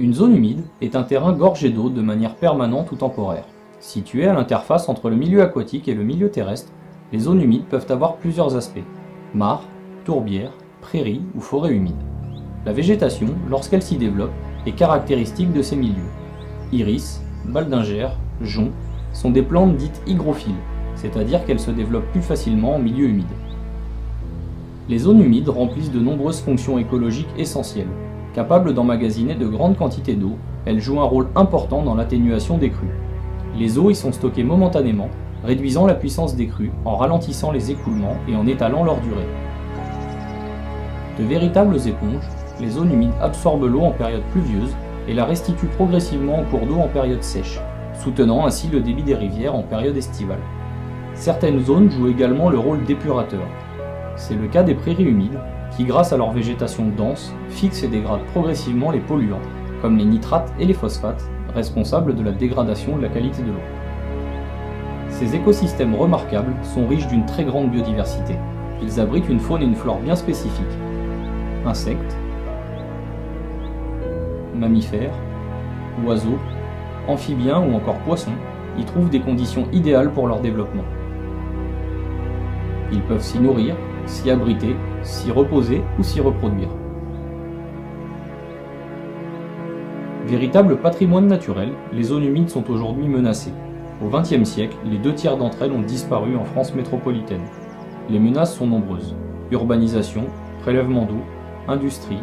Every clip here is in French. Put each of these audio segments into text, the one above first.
Une zone humide est un terrain gorgé d'eau de manière permanente ou temporaire. Située à l'interface entre le milieu aquatique et le milieu terrestre, les zones humides peuvent avoir plusieurs aspects: mares, tourbières, prairies ou forêts humides. La végétation, lorsqu'elle s'y développe, est caractéristique de ces milieux. Iris, baldingère, joncs sont des plantes dites hygrophiles, c'est-à-dire qu'elles se développent plus facilement en milieu humide. Les zones humides remplissent de nombreuses fonctions écologiques essentielles. Capables d'emmagasiner de grandes quantités d'eau, elles jouent un rôle important dans l'atténuation des crues. Les eaux y sont stockées momentanément, réduisant la puissance des crues en ralentissant les écoulements et en étalant leur durée. De véritables éponges, les zones humides absorbent l'eau en période pluvieuse et la restituent progressivement en cours d'eau en période sèche, soutenant ainsi le débit des rivières en période estivale. Certaines zones jouent également le rôle d'épurateur. C'est le cas des prairies humides, qui grâce à leur végétation dense, fixent et dégradent progressivement les polluants, comme les nitrates et les phosphates, responsables de la dégradation de la qualité de l'eau. Ces écosystèmes remarquables sont riches d'une très grande biodiversité. Ils abritent une faune et une flore bien spécifiques. Insectes, mammifères, oiseaux, amphibiens ou encore poissons y trouvent des conditions idéales pour leur développement. Ils peuvent s'y nourrir, s'y abriter, s'y reposer ou s'y reproduire. Véritable patrimoine naturel, les zones humides sont aujourd'hui menacées. Au XXe siècle, les 2/3 d'entre elles ont disparu en France métropolitaine. Les menaces sont nombreuses: urbanisation, prélèvement d'eau, industrie,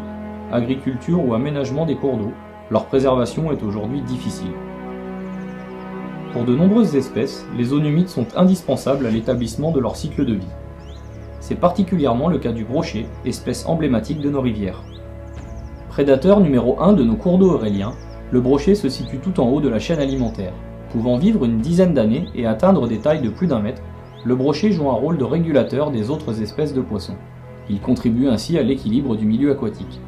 agriculture ou aménagement des cours d'eau. Leur préservation est aujourd'hui difficile. Pour de nombreuses espèces, les zones humides sont indispensables à l'établissement de leur cycle de vie. C'est particulièrement le cas du brochet, espèce emblématique de nos rivières. Prédateur numéro 1 de nos cours d'eau euréliens, le brochet se situe tout en haut de la chaîne alimentaire. Pouvant vivre une dizaine d'années et atteindre des tailles de plus d'1 mètre, le brochet joue un rôle de régulateur des autres espèces de poissons. Il contribue ainsi à l'équilibre du milieu aquatique.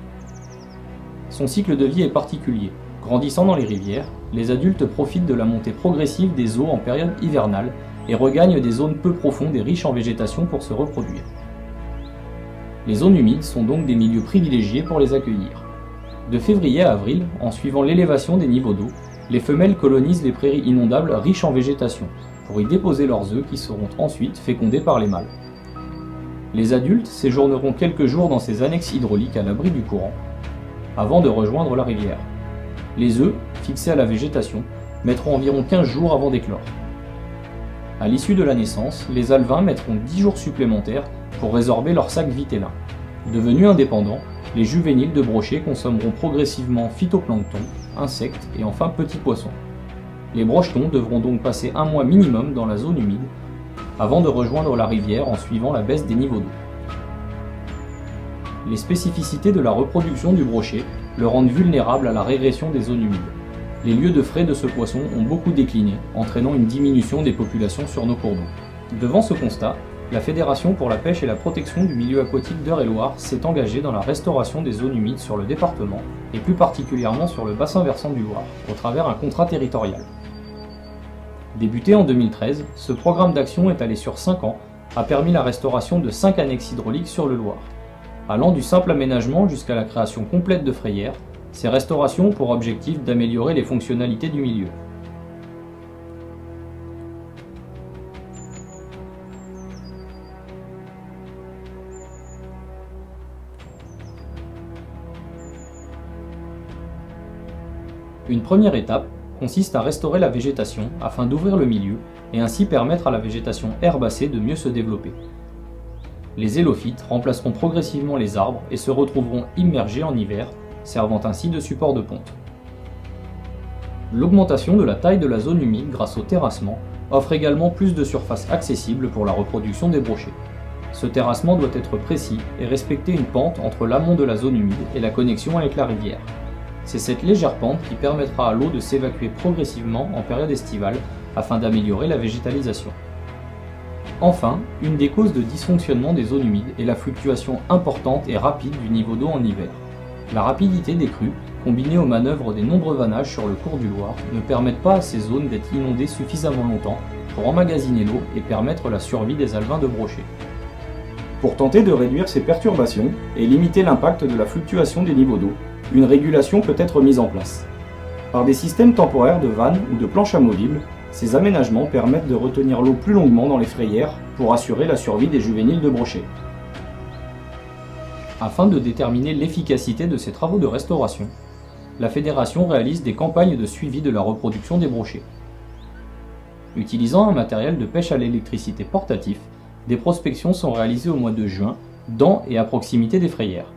Son cycle de vie est particulier. Grandissant dans les rivières, les adultes profitent de la montée progressive des eaux en période hivernale et regagnent des zones peu profondes et riches en végétation pour se reproduire. Les zones humides sont donc des milieux privilégiés pour les accueillir. De février à avril, en suivant l'élévation des niveaux d'eau, les femelles colonisent les prairies inondables riches en végétation pour y déposer leurs œufs qui seront ensuite fécondés par les mâles. Les adultes séjourneront quelques jours dans ces annexes hydrauliques à l'abri du courant, avant de rejoindre la rivière. Les œufs, fixés à la végétation, mettront environ 15 jours avant d'éclore. À l'issue de la naissance, les alevins mettront 10 jours supplémentaires pour résorber leur sac vitellin. Devenus indépendants, les juvéniles de brochet consommeront progressivement phytoplancton, insectes et enfin petits poissons. Les brochetons devront donc passer 1 mois minimum dans la zone humide avant de rejoindre la rivière en suivant la baisse des niveaux d'eau. Les spécificités de la reproduction du brochet le rendent vulnérable à la régression des zones humides. Les lieux de frai de ce poisson ont beaucoup décliné, entraînant une diminution des populations sur nos cours d'eau. Devant ce constat, la Fédération pour la pêche et la protection du milieu aquatique d'Eure-et-Loir s'est engagée dans la restauration des zones humides sur le département, et plus particulièrement sur le bassin versant du Loir, au travers d'un contrat territorial. Débuté en 2013, ce programme d'action étalé sur 5 ans a permis la restauration de 5 annexes hydrauliques sur le Loir. Allant du simple aménagement jusqu'à la création complète de frayères, ces restaurations ont pour objectif d'améliorer les fonctionnalités du milieu. Une première étape consiste à restaurer la végétation afin d'ouvrir le milieu et ainsi permettre à la végétation herbacée de mieux se développer. Les hélophytes remplaceront progressivement les arbres et se retrouveront immergés en hiver, servant ainsi de support de ponte. L'augmentation de la taille de la zone humide grâce au terrassement offre également plus de surface accessible pour la reproduction des brochets. Ce terrassement doit être précis et respecter une pente entre l'amont de la zone humide et la connexion avec la rivière. C'est cette légère pente qui permettra à l'eau de s'évacuer progressivement en période estivale afin d'améliorer la végétalisation. Enfin, une des causes de dysfonctionnement des zones humides est la fluctuation importante et rapide du niveau d'eau en hiver. La rapidité des crues, combinée aux manœuvres des nombreux vannages sur le cours du Loir, ne permettent pas à ces zones d'être inondées suffisamment longtemps pour emmagasiner l'eau et permettre la survie des alevins de brochet. Pour tenter de réduire ces perturbations et limiter l'impact de la fluctuation des niveaux d'eau, une régulation peut être mise en place. Par des systèmes temporaires de vannes ou de planches amovibles, ces aménagements permettent de retenir l'eau plus longuement dans les frayères pour assurer la survie des juvéniles de brochets. Afin de déterminer l'efficacité de ces travaux de restauration, la Fédération réalise des campagnes de suivi de la reproduction des brochets. Utilisant un matériel de pêche à l'électricité portatif, des prospections sont réalisées au mois de juin dans et à proximité des frayères.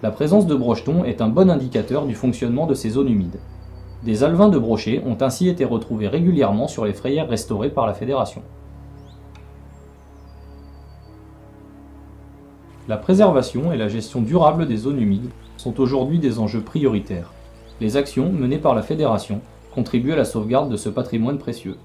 La présence de brochetons est un bon indicateur du fonctionnement de ces zones humides. Des alevins de brochets ont ainsi été retrouvés régulièrement sur les frayères restaurées par la Fédération. La préservation et la gestion durable des zones humides sont aujourd'hui des enjeux prioritaires. Les actions menées par la Fédération contribuent à la sauvegarde de ce patrimoine précieux.